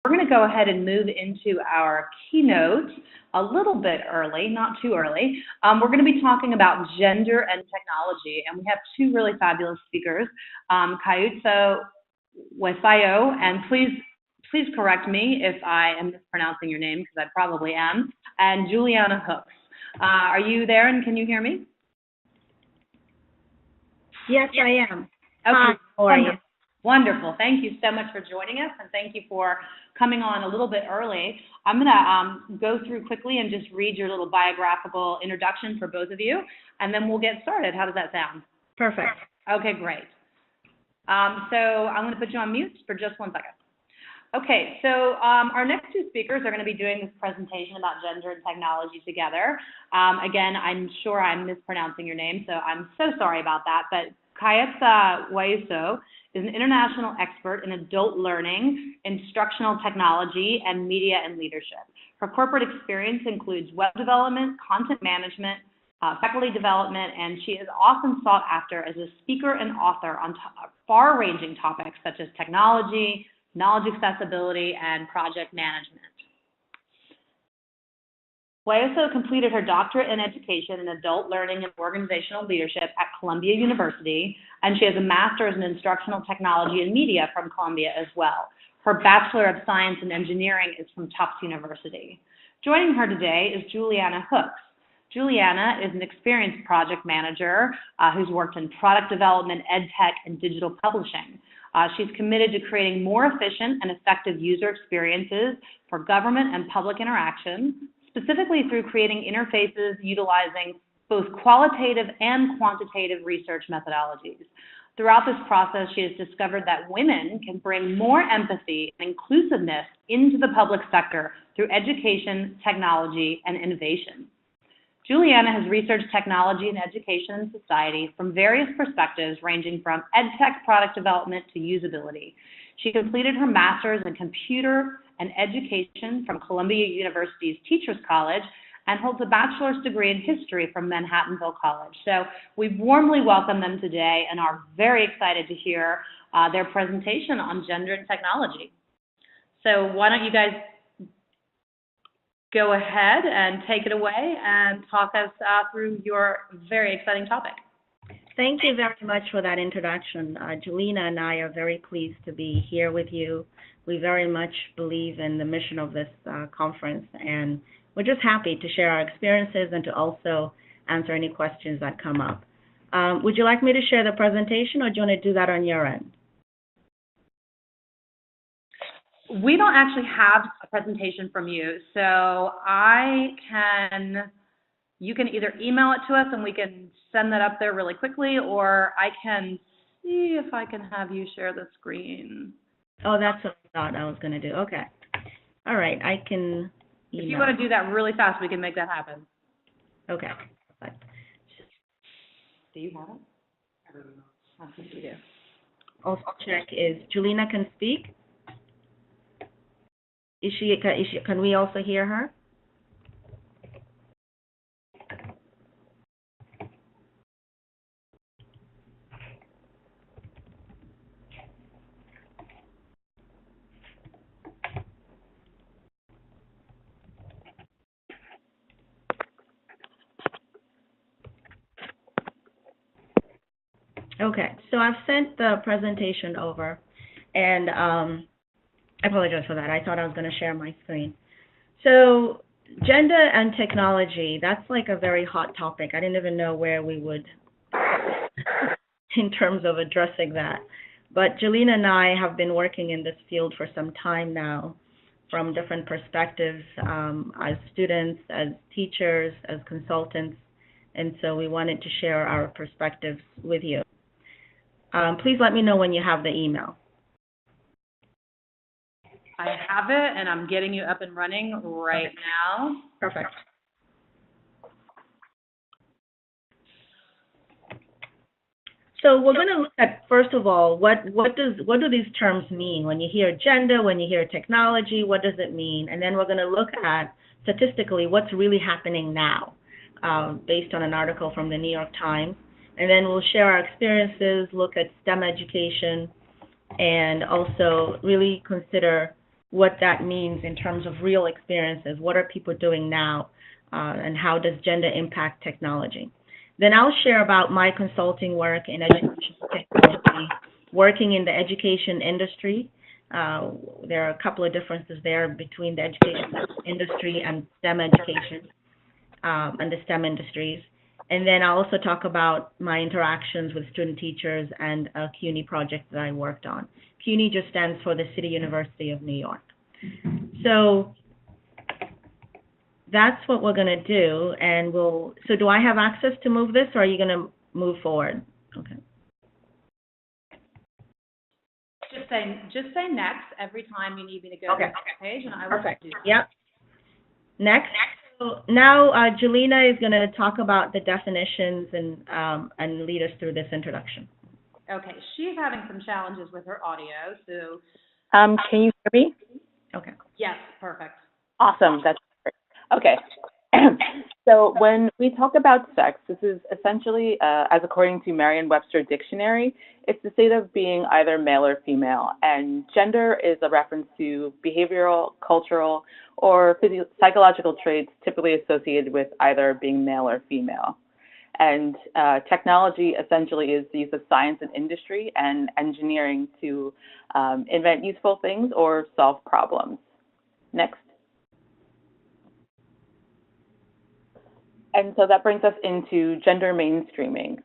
We're going to go ahead and move into our keynote a little bit early, not too early. We're going to be talking about gender and technology, and we have two really fabulous speakers, Khaitsa, Wasiyo, and please correct me if I am mispronouncing your name, because I probably am, and Juliana Hooks. Are you there, and can you hear me? Yes, I am. Okay. How are you? Wonderful. Thank you so much for joining us, and thank you for coming on a little bit early. I'm going to go through quickly and just read your little biographical introduction for both of you, and then we'll get started. How does that sound? Perfect. Okay, great. So I'm going to put you on mute for just 1 second. Okay, so our next two speakers are going to be doing this presentation about gender and technology together. Again, I'm sure I'm mispronouncing your name, so I'm so sorry about that, but Khaitsa Wasiyo is an international expert in adult learning, instructional technology, and media and leadership. Her corporate experience includes web development, content management, faculty development, and she is often sought after as a speaker and author on far-ranging topics such as technology, knowledge accessibility, and project management. Wasiyo completed her doctorate in education in adult learning and organizational leadership at Columbia University, and she has a master's in instructional technology and media from Columbia as well. Her Bachelor of Science in Engineering is from Tufts University. Joining her today is Juliana Hooks. Juliana is an experienced project manager who's worked in product development, ed tech, and digital publishing. She's committed to creating more efficient and effective user experiences for government and public interaction, specifically through creating interfaces utilizing both qualitative and quantitative research methodologies. Throughout this process, she has discovered that women can bring more empathy and inclusiveness into the public sector through education, technology, and innovation. Juliana has researched technology and education in society from various perspectives, ranging from ed-tech product development to usability. She completed her master's in computer and education from Columbia University's Teachers College and holds a bachelor's degree in history from Manhattanville College. So we warmly welcome them today and are very excited to hear their presentation on gender and technology. So why don't you guys go ahead and take it away and talk us through your very exciting topic. Thank you very much for that introduction. Juliana and I are very pleased to be here with you. We very much believe in the mission of this conference, and we're just happy to share our experiences and to also answer any questions that come up. Would you like me to share the presentation, or do you want to do that on your end? We don't actually have a presentation from you, so you can either email it to us and we can send that up there really quickly, or I can see if I can have you share the screen. Oh, that's what I thought I was going to do. Okay. All right, I can email. If you want to do that really fast, we can make that happen. Okay. Do you have it? I don't know. I think you do. Also check is Juliana can speak? Can we also hear her? Okay, so I've sent the presentation over, and I apologize for that. I thought I was going to share my screen. So gender and technology, that's like a very hot topic. I didn't even know where we would in terms of addressing that. But Juliana and I have been working in this field for some time now from different perspectives as students, as teachers, as consultants, and so we wanted to share our perspectives with you. Please let me know when you have the email. I have it, and I'm getting you up and running right now. Perfect. So we're going to look at, first of all, what do these terms mean? When you hear gender, when you hear technology, what does it mean? And then we're going to look at, statistically, what's really happening now, based on an article from the New York Times. And then we'll share our experiences, look at STEM education, and also really consider what that means in terms of real experiences. What are people doing now, and how does gender impact technology? Then I'll share about my consulting work in education technology, working in the education industry. There are a couple of differences there between the education industry and STEM education, and the STEM industries. And then I'll also talk about my interactions with student teachers and a CUNY project that I worked on. CUNY just stands for the City University of New York. So that's what we're going to do, and so do I have access to move this, or are you going to move forward? Okay. Just say next every time you need me to go to the next page, and I will do that. Yep. Next. So now Juliana is going to talk about the definitions and lead us through this introduction. Okay. She's having some challenges with her audio, so. Can you hear me? Okay. Yes, perfect. Awesome. That's great. Okay. So when we talk about sex, this is essentially, as according to Merriam-Webster Dictionary, it's the state of being either male or female. And gender is a reference to behavioral, cultural, or psychological traits typically associated with either being male or female. And technology essentially is the use of science and industry and engineering to invent useful things or solve problems. Next. And so that brings us into gender mainstreaming.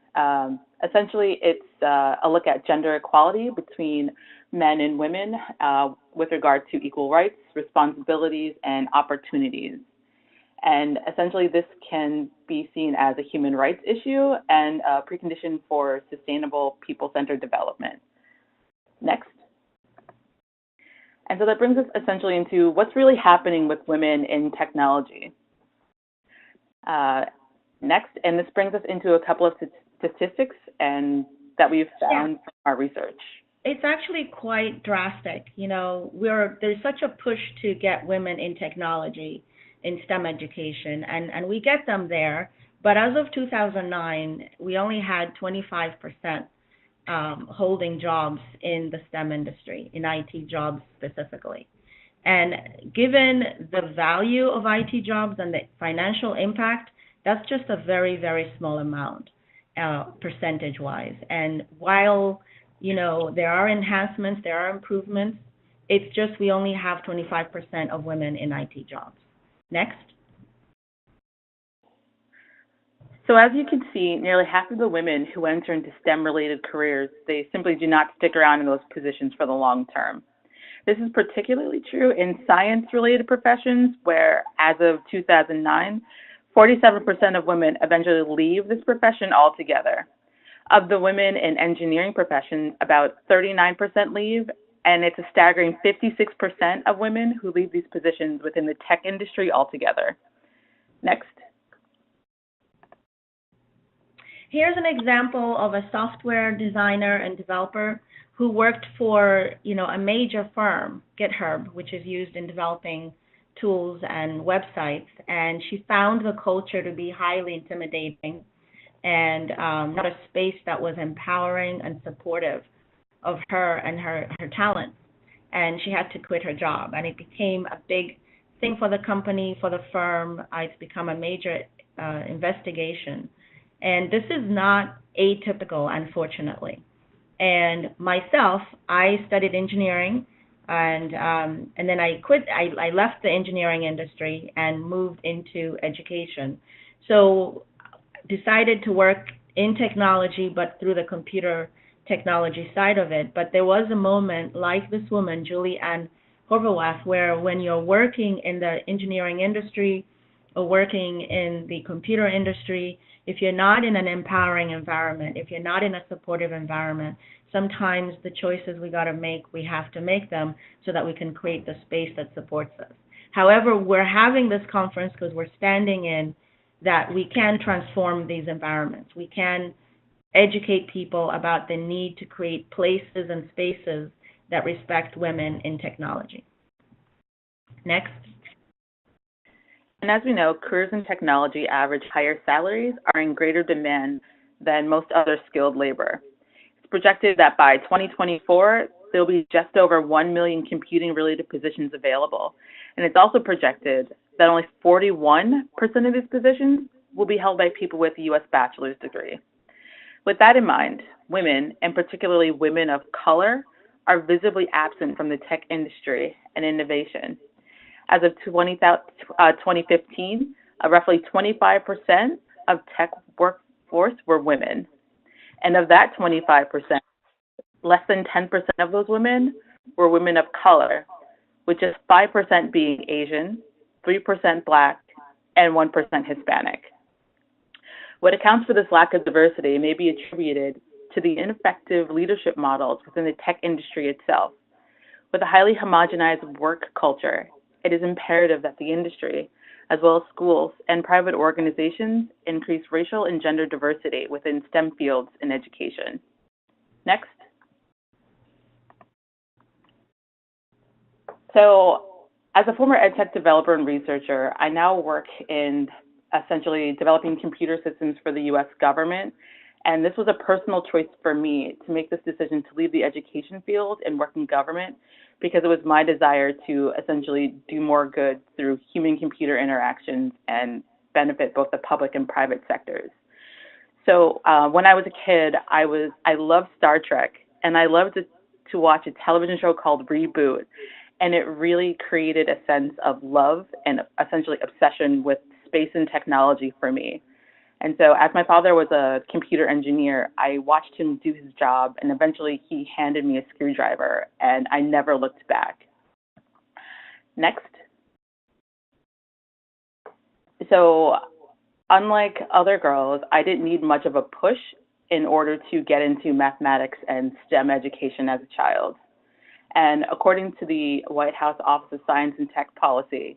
Essentially, it's a look at gender equality between men and women with regard to equal rights, responsibilities, and opportunities. And essentially, this can be seen as a human rights issue and a precondition for sustainable people-centered development. Next. And so that brings us essentially into what's really happening with women in technology. Next, and this brings us into a couple of statistics and that we've found from our research. It's actually quite drastic. You know, there's such a push to get women in technology, in STEM education, and we get them there. But as of 2009, we only had 25% holding jobs in the STEM industry, in IT jobs specifically. And given the value of IT jobs and the financial impact, that's just a very, very small amount, percentage-wise. And while, you know, there are enhancements, there are improvements, it's just we only have 25% of women in IT jobs. Next. So as you can see, nearly half of the women who enter into STEM-related careers, they simply do not stick around in those positions for the long term. This is particularly true in science-related professions where, as of 2009, 47% of women eventually leave this profession altogether. Of the women in engineering professions, about 39% leave, and it's a staggering 56% of women who leave these positions within the tech industry altogether. Next. Here's an example of a software designer and developer who worked for, you know, a major firm, GitHub, which is used in developing tools and websites, and she found the culture to be highly intimidating and not a space that was empowering and supportive of her and her talent. And she had to quit her job, and it became a big thing for the company, for the firm. It's become a major investigation. And this is not atypical, unfortunately. And myself, I studied engineering, and then I quit. I left the engineering industry and moved into education. So decided to work in technology, but through the computer technology side of it. But there was a moment like this woman, Juliana, where when you're working in the engineering industry or working in the computer industry, if you're not in an empowering environment, if you're not in a supportive environment, sometimes the choices we got to make, we have to make them so that we can create the space that supports us. However, we're having this conference because we're standing in that we can transform these environments. We can educate people about the need to create places and spaces that respect women in technology. Next. And as we know, careers in technology average higher salaries, are in greater demand than most other skilled labor. It's projected that by 2024, there will be just over 1 million computing-related positions available. And it's also projected that only 41% of these positions will be held by people with a U.S. bachelor's degree. With that in mind, women, and particularly women of color, are visibly absent from the tech industry and innovation. As of 2015, roughly 25% of tech workforce were women. And of that 25%, less than 10% of those women were women of color, with just 5% being Asian, 3% Black, and 1% Hispanic. What accounts for this lack of diversity may be attributed to the ineffective leadership models within the tech industry itself. With a highly homogenized work culture, it is imperative that the industry, as well as schools and private organizations, increase racial and gender diversity within STEM fields in education. Next. So, as a former EdTech developer and researcher, I now work in essentially developing computer systems for the U.S. government. And this was a personal choice for me to make this decision to leave the education field and work in government, because it was my desire to essentially do more good through human-computer interactions and benefit both the public and private sectors. So when I was a kid, I loved Star Trek, and I loved to watch a television show called Reboot, and it really created a sense of love and essentially obsession with space and technology for me. And so as my father was a computer engineer, I watched him do his job, and eventually he handed me a screwdriver, and I never looked back. Next. So unlike other girls, I didn't need much of a push in order to get into mathematics and STEM education as a child. And according to the White House Office of Science and Tech Policy,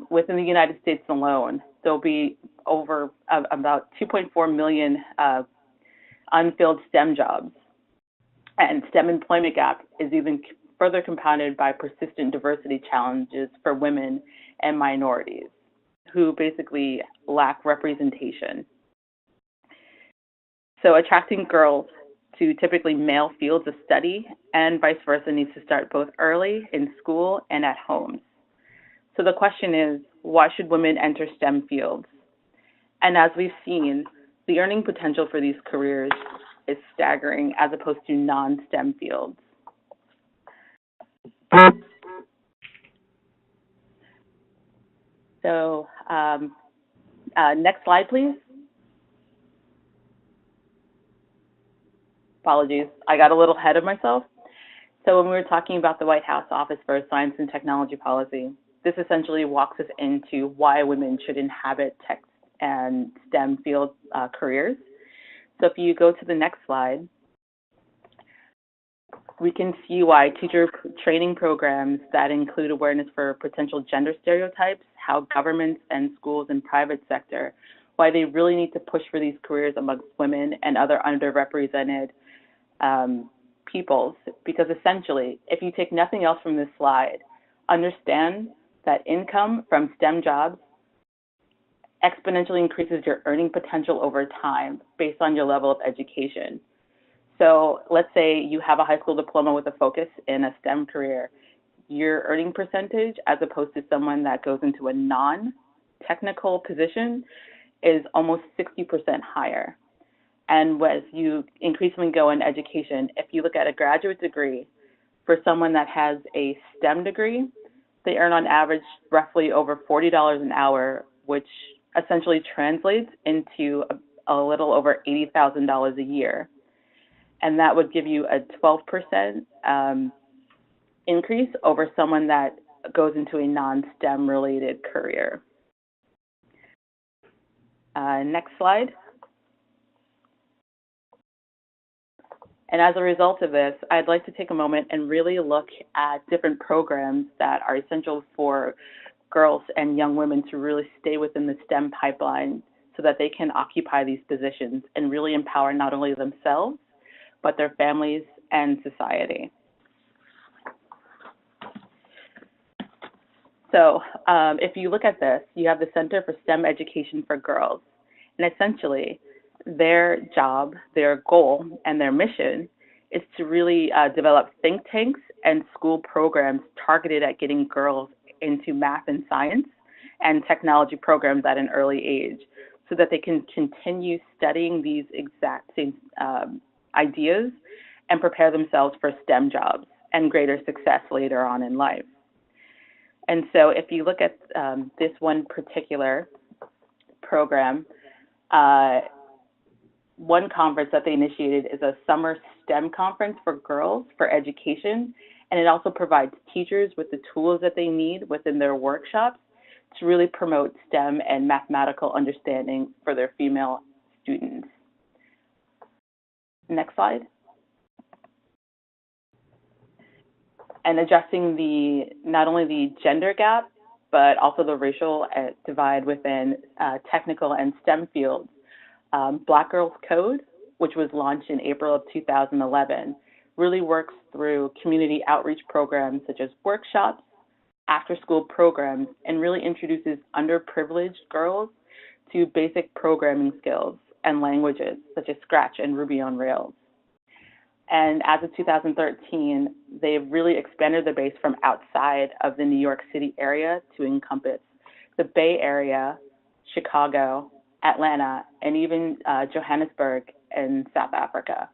within the United States alone, there'll be over about 2.4 million unfilled STEM jobs. And STEM employment gap is even further compounded by persistent diversity challenges for women and minorities who basically lack representation. So attracting girls to typically male fields of study and vice versa needs to start both early in school and at home. So the question is, why should women enter STEM fields? And as we've seen, the earning potential for these careers is staggering as opposed to non-STEM fields. So next slide, please. Apologies, I got a little ahead of myself. So when we were talking about the White House Office for Science and Technology Policy, this essentially walks us into why women should inhabit tech and STEM field careers. So if you go to the next slide, we can see why teacher training programs that include awareness for potential gender stereotypes, how governments and schools and private sector, why they really need to push for these careers amongst women and other underrepresented peoples. Because essentially, if you take nothing else from this slide, understand that income from STEM jobs exponentially increases your earning potential over time based on your level of education. So let's say you have a high school diploma with a focus in a STEM career. Your earning percentage, as opposed to someone that goes into a non-technical position, is almost 60% higher. And as you increasingly go in education, if you look at a graduate degree, for someone that has a STEM degree, they earn on average roughly over $40 an hour, which essentially translates into a little over $80,000 a year. And that would give you a 12% increase over someone that goes into a non-STEM related career. Next slide. And as a result of this, I'd like to take a moment and really look at different programs that are essential for girls and young women to really stay within the STEM pipeline so that they can occupy these positions and really empower not only themselves, but their families and society. So if you look at this, you have the Center for STEM Education for Girls. And essentially, their job, their goal, and their mission is to really develop think tanks and school programs targeted at getting girls into math and science and technology programs at an early age so that they can continue studying these exact same ideas and prepare themselves for STEM jobs and greater success later on in life. And so if you look at this one particular program, one conference that they initiated is a summer STEM conference for girls for education, and it also provides teachers with the tools that they need within their workshops to really promote STEM and mathematical understanding for their female students. Next slide. And addressing not only the gender gap, but also the racial divide within technical and STEM fields. Black Girls Code, which was launched in April of 2011, really works through community outreach programs such as workshops, after-school programs, and really introduces underprivileged girls to basic programming skills and languages such as Scratch and Ruby on Rails. And as of 2013, they've really expanded their base from outside of the New York City area to encompass the Bay Area, Chicago, Atlanta, and even Johannesburg in South Africa,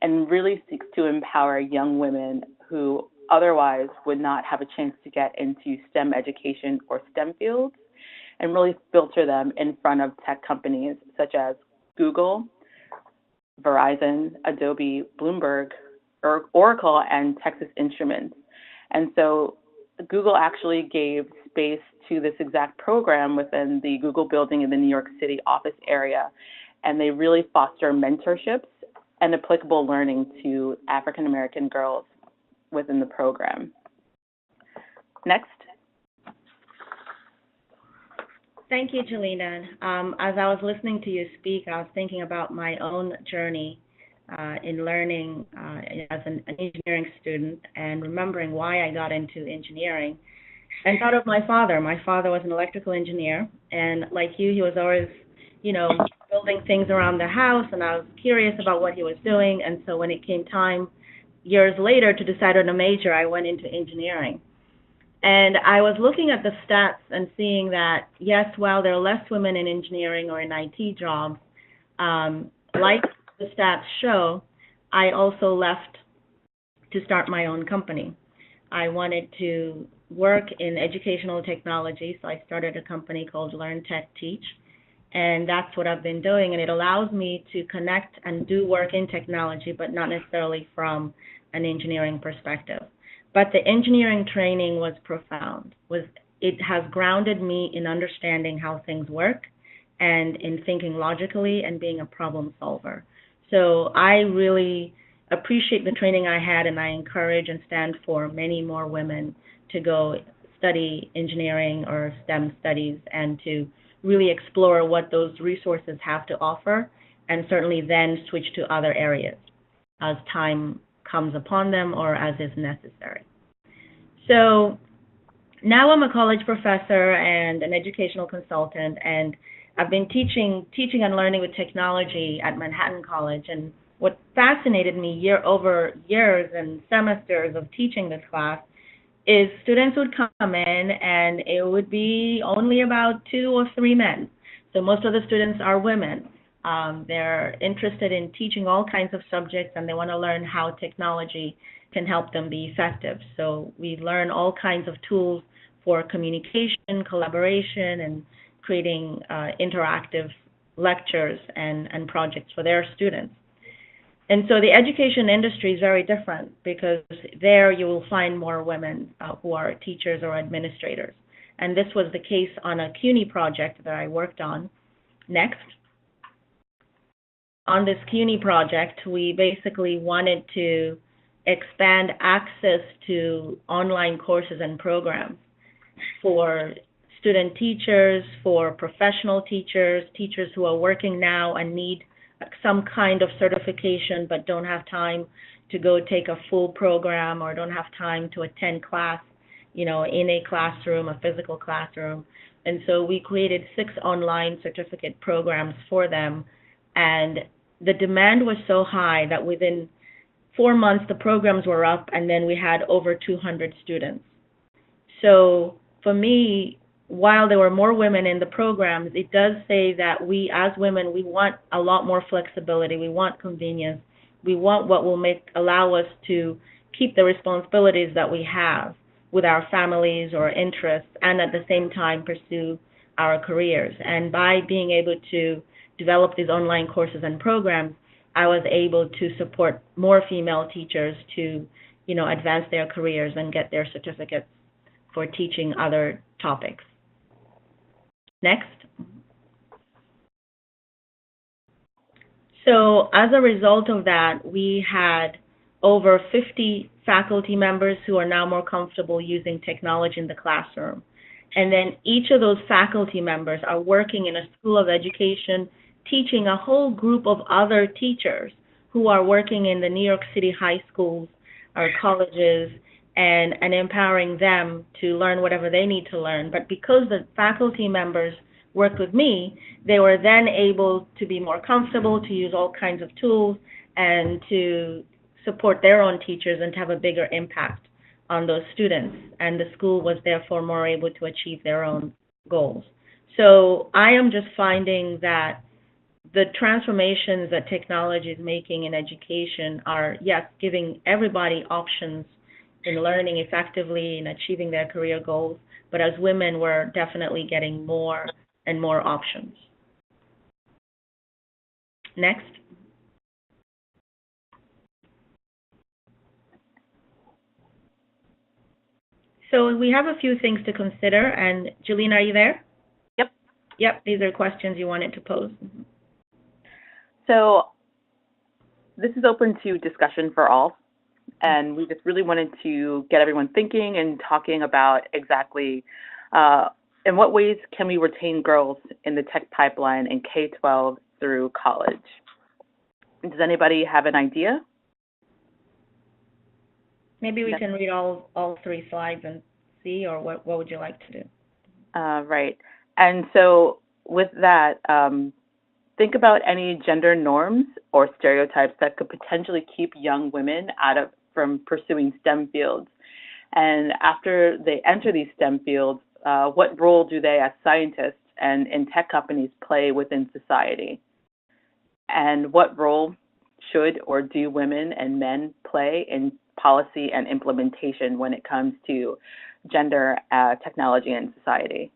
and really seeks to empower young women who otherwise would not have a chance to get into STEM education or STEM fields, and really filter them in front of tech companies such as Google, Verizon, Adobe, Bloomberg, Oracle, and Texas Instruments. And so Google actually gave space to this exact program within the Google building in the New York City office area, and they really foster mentorships and applicable learning to African American girls within the program. Next. Thank you, Juliana. As I was listening to you speak, I was thinking about my own journey in learning as an engineering student and remembering why I got into engineering, and thought of my father. My father was an electrical engineer, and like you, he was always, building things around the house, and I was curious about what he was doing, and so when it came time years later to decide on a major, I went into engineering. And I was looking at the stats and seeing that, yes, while there are less women in engineering or in IT jobs, like the stats show, I also left to start my own company. I wanted to work in educational technology, so I started a company called Learn Tech Teach, and that's what I've been doing, and it allows me to connect and do work in technology, but not necessarily from an engineering perspective. But the engineering training was profound. It has grounded me in understanding how things work and in thinking logically and being a problem solver. So I really appreciate the training I had, and I encourage and stand for many more women to go study engineering or STEM studies and to really explore what those resources have to offer, and certainly then switch to other areas as time comes upon them or as is necessary. So now I'm a college professor and an educational consultant, and I've been teaching and learning with technology at Manhattan College. And what fascinated me over years and semesters of teaching this class is students would come in and it would be only about 2 or 3 men. So most of the students are women. They're interested in teaching all kinds of subjects, and they want to learn how technology can help them be effective. So we learn all kinds of tools for communication, collaboration, and creating interactive lectures and projects for their students. And so the education industry is very different, because there you will find more women who are teachers or administrators. And this was the case on a CUNY project that I worked on. Next. On this CUNY project, we basically wanted to expand access to online courses and programs for student teachers, for professional teachers, teachers who are working now and need some kind of certification but don't have time to go take a full program or don't have time to attend class, in a classroom, a physical classroom. And so we created 6 online certificate programs for them, and the demand was so high that 4 months, the programs were up, and then we had over 200 students. So for me, while there were more women in the programs, it does say that we, as women, we want a lot more flexibility. We want convenience. We want what will allow us to keep the responsibilities that we have with our families or interests, and at the same time pursue our careers. And by being able to develop these online courses and programs, I was able to support more female teachers to, advance their careers and get their certificates for teaching other topics. Next. So as a result of that, we had over 50 faculty members who are now more comfortable using technology in the classroom. And then each of those faculty members are working in a school of education, teaching a whole group of other teachers who are working in the New York City high schools or colleges, and empowering them to learn whatever they need to learn. But because the faculty members worked with me, they were then able to be more comfortable, to use all kinds of tools, and to support their own teachers and to have a bigger impact on those students. And the school was therefore more able to achieve their own goals. So I am just finding that the transformations that technology is making in education are, yes, giving everybody options in learning effectively and achieving their career goals, but as women, we're definitely getting more and more options. Next. So we have a few things to consider, and Juliana, are you there? Yep. Yep, these are questions you wanted to pose. So this is open to discussion for all, and we just really wanted to get everyone thinking and talking about exactly in what ways can we retain girls in the tech pipeline in K-12 through college. Does anybody have an idea? Maybe we can read all 3 slides and see, or what would you like to do? Right. And so with that, think about any gender norms or stereotypes that could potentially keep young women from pursuing STEM fields. And after they enter these STEM fields, what role do they as scientists and in tech companies play within society? And what role should or do women and men play in policy and implementation when it comes to gender, technology, and society?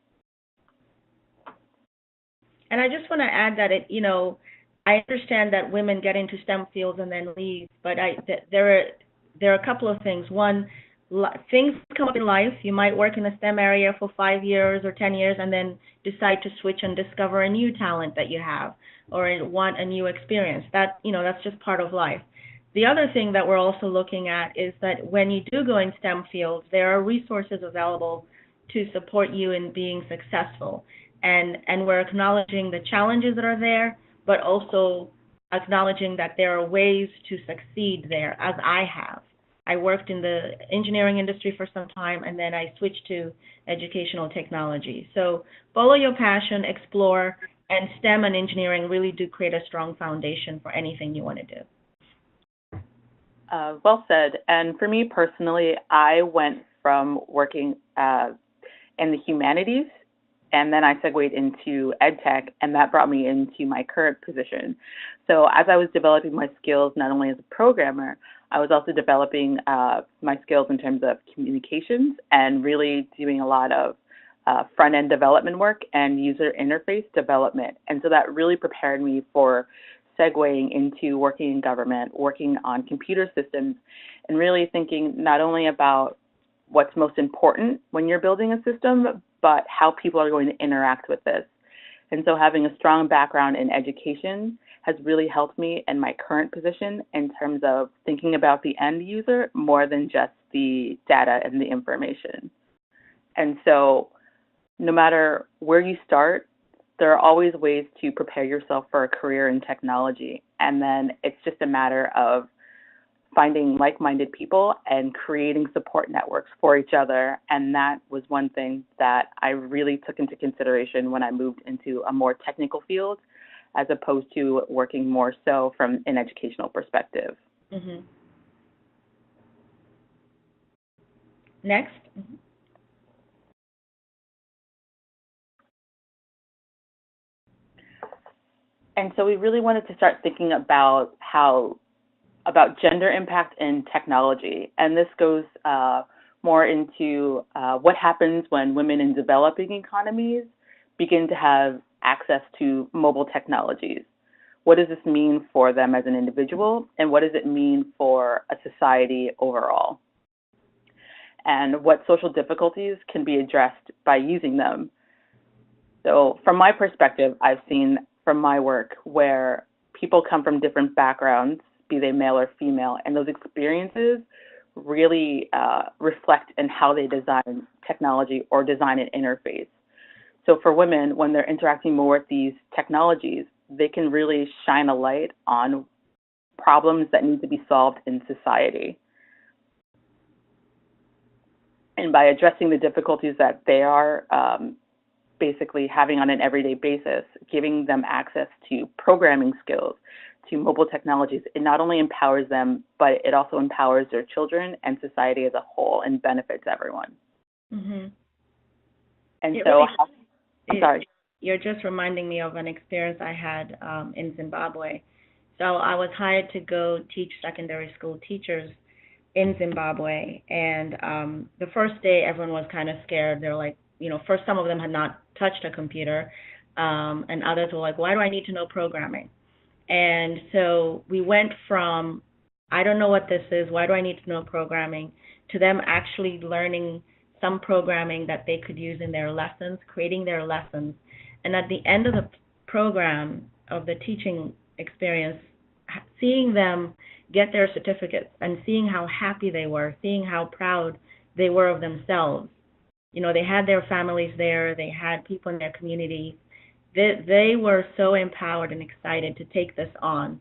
And I just want to add that I understand that women get into STEM fields and then leave, but there are a couple of things. One, things come up in life. You might work in a STEM area for 5 years or 10 years and then decide to switch and discover a new talent that you have or want a new experience. That's just part of life. The other thing that we're also looking at is that when you do go in STEM fields, there are resources available to support you in being successful. And we're acknowledging the challenges that are there, but also acknowledging that there are ways to succeed there, as I have. I worked in the engineering industry for some time, and then I switched to educational technology. So follow your passion, explore, and STEM and engineering really do create a strong foundation for anything you want to do. Well said. And for me personally, I went from working in the humanities, and then I segued into ed tech, and that brought me into my current position. So as I was developing my skills, not only as a programmer, I was also developing my skills in terms of communications and really doing a lot of front-end development work and user interface development. And so that really prepared me for segueing into working in government, working on computer systems, and really thinking not only about what's most important when you're building a system, but how people are going to interact with this. And so having a strong background in education has really helped me in my current position in terms of thinking about the end user more than just the data and the information. And so no matter where you start, there are always ways to prepare yourself for a career in technology. And then it's just a matter of finding like-minded people and creating support networks for each other. And that was one thing that I really took into consideration when I moved into a more technical field, as opposed to working more so from an educational perspective. Mm-hmm. Next. And so we really wanted to start thinking about gender impact in technology. And this goes more into what happens when women in developing economies begin to have access to mobile technologies. What does this mean for them as an individual, and what does it mean for a society overall? And what social difficulties can be addressed by using them. So from my perspective, I've seen from my work where people come from different backgrounds, be they male or female, and those experiences really reflect in how they design technology or design an interface. So for women, when they're interacting more with these technologies, they can really shine a light on problems that need to be solved in society. And by addressing the difficulties that they are basically having on an everyday basis, giving them access to programming skills, to mobile technologies, it not only empowers them, but it also empowers their children and society as a whole and benefits everyone. Mm-hmm. And so, I'm sorry. You're just reminding me of an experience I had in Zimbabwe. So I was hired to go teach secondary school teachers in Zimbabwe, and the first day everyone was kind of scared. They're like, first some of them had not touched a computer, and others were like, why do I need to know programming? And so we went from, I don't know what this is, why do I need to know programming, to them actually learning some programming that they could use in their lessons, creating their lessons. And at the end of the program, of the teaching experience, seeing them get their certificates and seeing how happy they were, seeing how proud they were of themselves. They had their families there, they had people in their community. They were so empowered and excited to take this on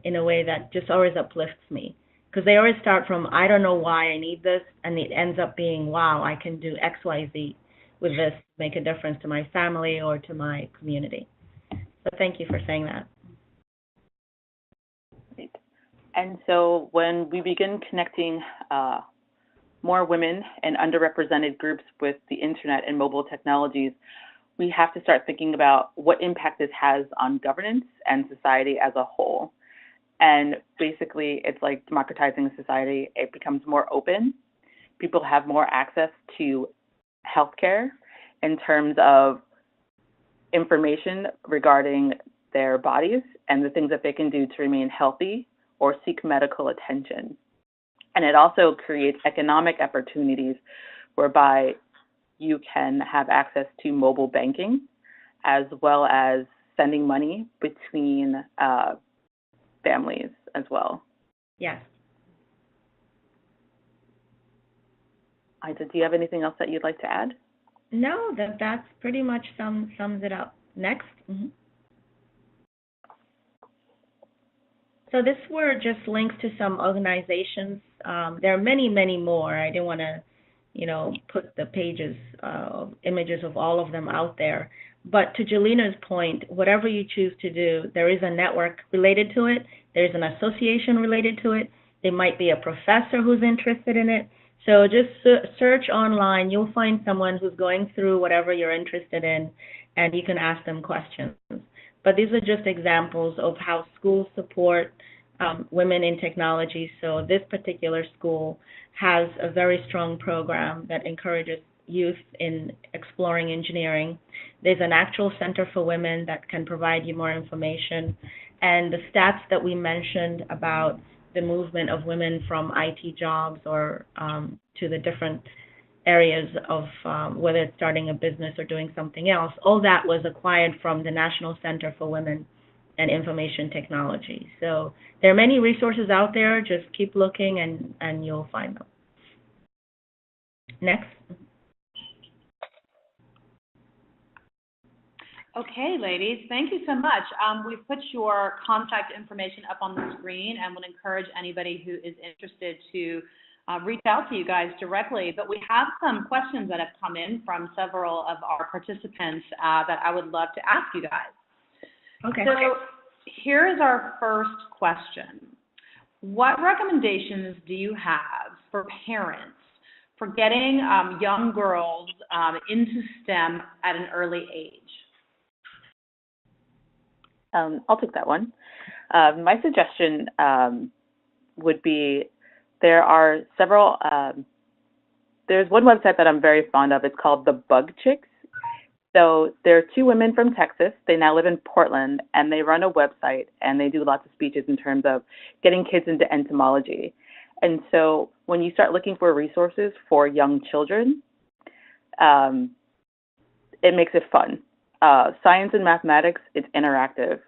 in a way that just always uplifts me. Because they always start from, I don't know why I need this, and it ends up being, wow, I can do X, Y, Z with this, make a difference to my family or to my community. So thank you for saying that. And so when we begin connecting more women and underrepresented groups with the internet and mobile technologies, we have to start thinking about what impact this has on governance and society as a whole. And basically, it's like democratizing society. It becomes more open. People have more access to healthcare in terms of information regarding their bodies and the things that they can do to remain healthy or seek medical attention. And it also creates economic opportunities whereby you can have access to mobile banking as well as sending money between families as well. Yes. Ida, do you have anything else that you'd like to add? No, that's pretty much sums it up. Next. Mm-hmm. So this were just links to some organizations. There are many, many more. I didn't want to, put the pages of images of all of them out there. But to Juliana's point, whatever you choose to do, there is a network related to it. There's an association related to it. There might be a professor who's interested in it. So just search online. You'll find someone who's going through whatever you're interested in, and you can ask them questions. But these are just examples of how schools support women in technology. So this particular school has a very strong program that encourages youth in exploring engineering. There's an actual center for women that can provide you more information. And the stats that we mentioned about the movement of women from IT jobs or to the different areas of whether it's starting a business or doing something else, all that was acquired from the National Center for Women and Information Technology. So there are many resources out there. Just keep looking and you'll find them. Next. Okay, ladies, thank you so much. We've put your contact information up on the screen and would encourage anybody who is interested to reach out to you guys directly. But we have some questions that have come in from several of our participants that I would love to ask you guys. Okay. So here is our first question. What recommendations do you have for parents for getting young girls into STEM at an early age? I'll take that one. My suggestion would be there are several, there's one website that I'm very fond of. It's called The Bug Chicks. So there are two women from Texas. They now live in Portland, and they run a website, and they do lots of speeches in terms of getting kids into entomology. And so when you start looking for resources for young children, it makes it fun. Science and mathematics, it's interactive.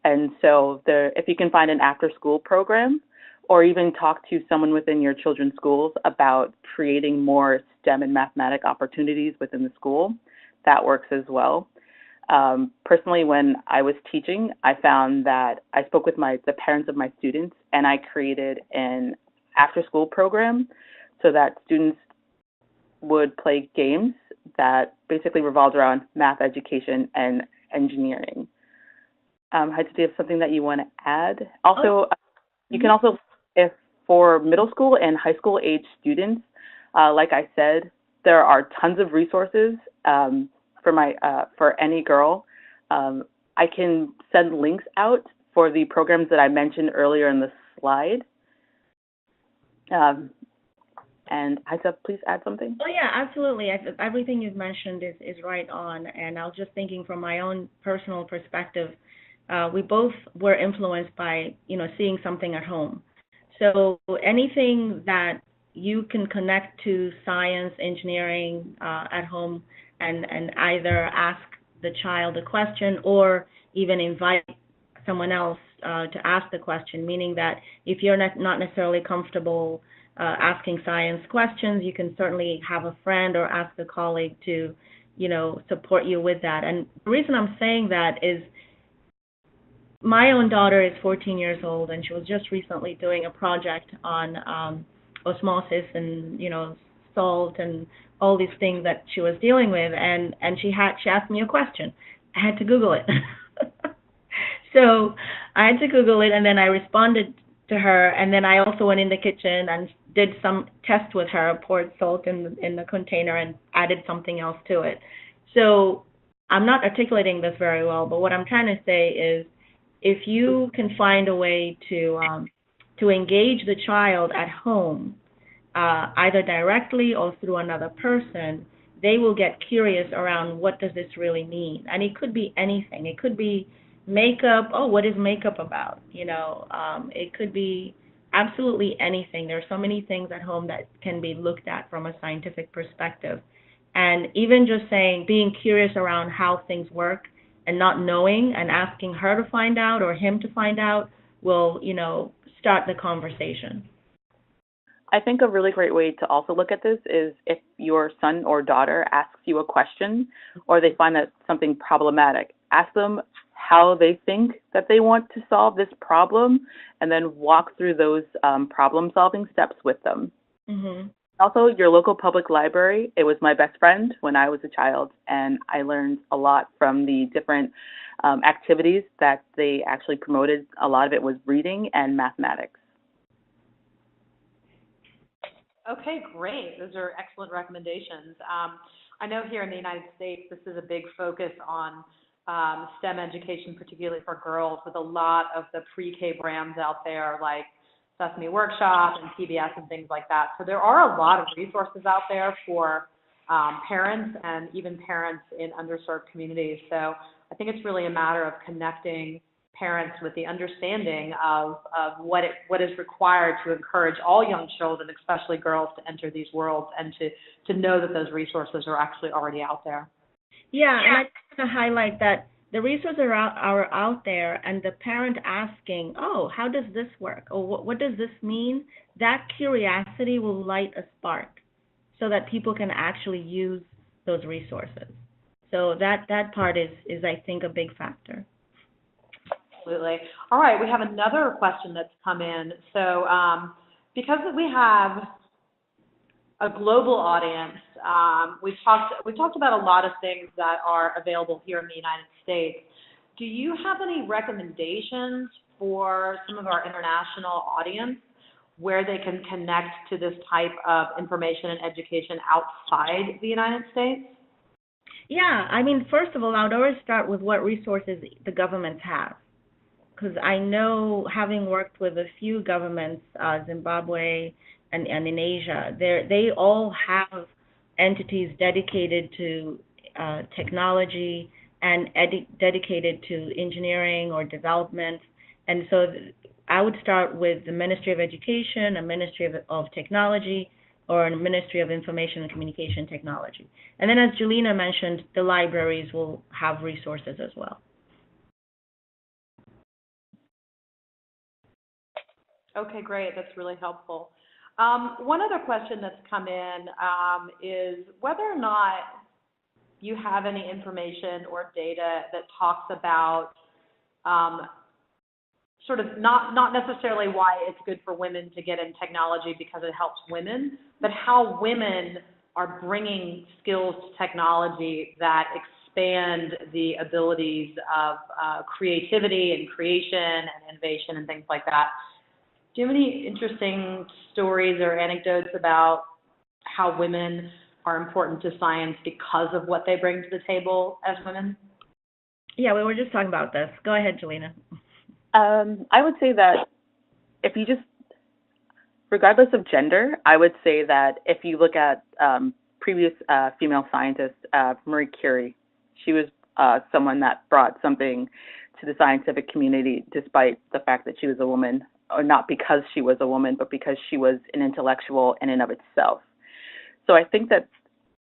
And so if you can find an after-school program or even talk to someone within your children's schools about creating more STEM and mathematic opportunities within the school, that works as well. Personally, when I was teaching, I found that I spoke with the parents of my students, and I created an after-school program so that students would play games that basically revolved around math education and engineering. Heidi, do you have something that you want to add? Also, you can also, if for middle school and high school age students, like I said, there are tons of resources for any girl. I can send links out for the programs that I mentioned earlier in the slide. And Khaitsa, please add something. Oh yeah, absolutely. Everything you've mentioned is right on. And I was just thinking from my own personal perspective, we both were influenced by, seeing something at home. So anything that you can connect to science, engineering at home, and either ask the child a question or even invite someone else to ask the question, meaning that if you're not necessarily comfortable asking science questions, you can certainly have a friend or ask a colleague to, support you with that. And the reason I'm saying that is my own daughter is 14 years old, and she was just recently doing a project on osmosis and, salt and all these things that she was dealing with, and she asked me a question. I had to Google it. So I had to Google it, and then I responded to her, and then I also went in the kitchen and did some test with her, poured salt in the container and added something else to it. So I'm not articulating this very well, but what I'm trying to say is if you can find a way to engage the child at home, either directly or through another person, they will get curious around what does this really mean. And it could be anything. It could be makeup. Oh, what is makeup about? It could be absolutely anything. There are so many things at home that can be looked at from a scientific perspective. And even just being curious around how things work and not knowing and asking her to find out or him to find out will, start the conversation. I think a really great way to also look at this is if your son or daughter asks you a question or they find that something problematic, ask them how they think that they want to solve this problem and then walk through those problem-solving steps with them. Mm-hmm. Also, your local public library, it was my best friend when I was a child, and I learned a lot from the different activities that they actually promoted. A lot of it was reading and mathematics. Okay, great. Those are excellent recommendations. I know here in the United States, this is a big focus on STEM education, particularly for girls, with a lot of the pre-K brands out there like Sesame Workshop and PBS and things like that. So there are a lot of resources out there for parents and even parents in underserved communities. So I think it's really a matter of connecting parents with the understanding of what is required to encourage all young children, especially girls, to enter these worlds and to know that those resources are actually already out there. Yeah, and I just want to highlight that the resources are out there, and the parent asking, oh, how does this work? Or what does this mean? That curiosity will light a spark so that people can actually use those resources. So that part is I think, a big factor. Absolutely. All right, we have another question that's come in. So because we have a global audience, we talked about a lot of things that are available here in the United States. Do you have any recommendations for some of our international audience where they can connect to this type of information and education outside the United States? Yeah, I mean, first of all, I would always start with what resources the governments have. Because I know, having worked with a few governments, Zimbabwe and in Asia, they all have entities dedicated to technology and dedicated to engineering or development. And so I would start with the Ministry of Education, a Ministry of Technology, or a Ministry of Information and Communication Technology. And then, as Juliana mentioned, the libraries will have resources as well. Okay, great. That's really helpful. One other question that's come in is whether or not you have any information or data that talks about sort of not necessarily why it's good for women to get in technology because it helps women, but how women are bringing skills to technology that expand the abilities of creativity and creation and innovation and things like that. Do you have any interesting stories or anecdotes about how women are important to science because of what they bring to the table as women? Yeah, we were just talking about this. Go ahead, Juliana. I would say that if you just, regardless of gender, I would say that if you look at previous female scientists, Marie Curie, she was someone that brought something to the scientific community despite the fact that she was a woman, or not because she was a woman, but because she was an intellectual in and of itself. So I think that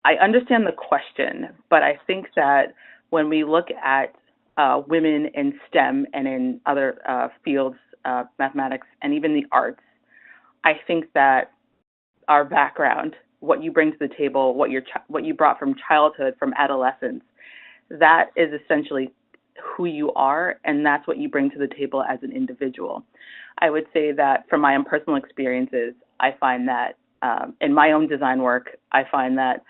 I understand the question, but I think that when we look at women in STEM and in other fields, mathematics, and even the arts, I think that our background, what you bring to the table, what you brought from childhood, from adolescence, that is essentially who you are, and that's what you bring to the table as an individual. I would say that from my own personal experiences, I find that in my own design work, I find that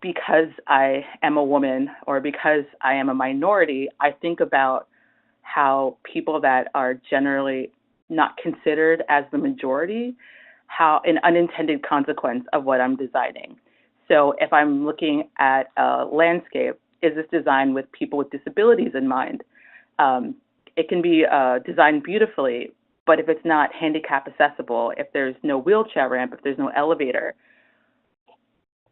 because I am a woman or because I am a minority, I think about how people that are generally not considered as the majority, how an unintended consequence of what I'm designing. So if I'm looking at a landscape, is this designed with people with disabilities in mind? It can be designed beautifully, but if it's not handicap accessible, if there's no wheelchair ramp, if there's no elevator,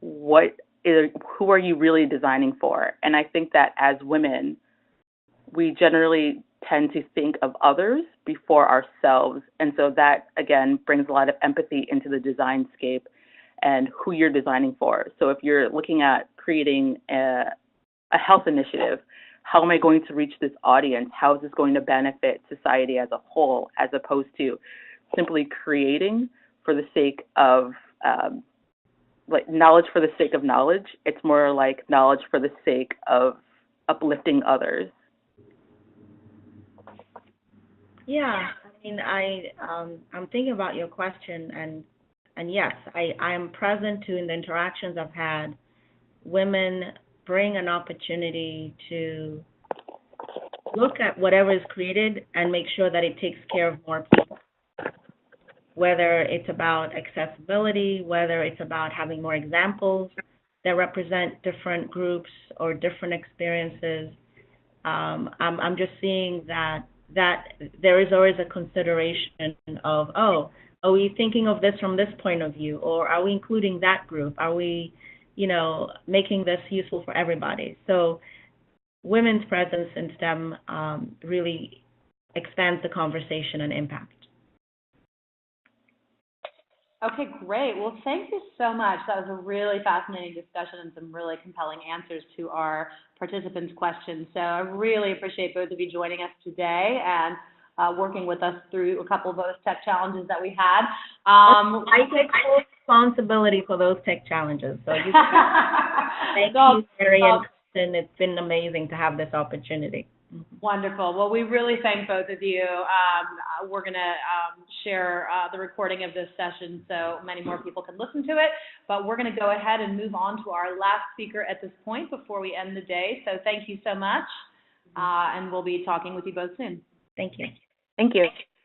who are you really designing for? And I think that as women, we generally tend to think of others before ourselves. And so that, again, brings a lot of empathy into the design scape and who you're designing for. So if you're looking at creating a health initiative, how am I going to reach this audience? How is this going to benefit society as a whole, as opposed to simply creating for the sake of like knowledge for the sake of knowledge? It's more like knowledge for the sake of uplifting others. Yeah, I mean, I'm thinking about your question, and yes, I am present to in the interactions I've had. Women bring an opportunity to look at whatever is created and make sure that it takes care of more people. Whether it's about accessibility, whether it's about having more examples that represent different groups or different experiences. I'm just seeing that there is always a consideration of, oh, are we thinking of this from this point of view, or are we including that group? Are we, making this useful for everybody? So women's presence in STEM really expands the conversation and impact. Okay, great. Well, thank you so much. That was a really fascinating discussion and some really compelling answers to our participants' questions. So I really appreciate both of you joining us today and working with us through a couple of those tech challenges that we had. I take full responsibility for those tech challenges. So thank you, Mary and Kristen. It's been amazing to have this opportunity. Wonderful. Well, we really thank both of you. We're going to share the recording of this session so many more people can listen to it. But we're going to go ahead and move on to our last speaker at this point before we end the day. So thank you so much. And we'll be talking with you both soon. Thank you. Thank you.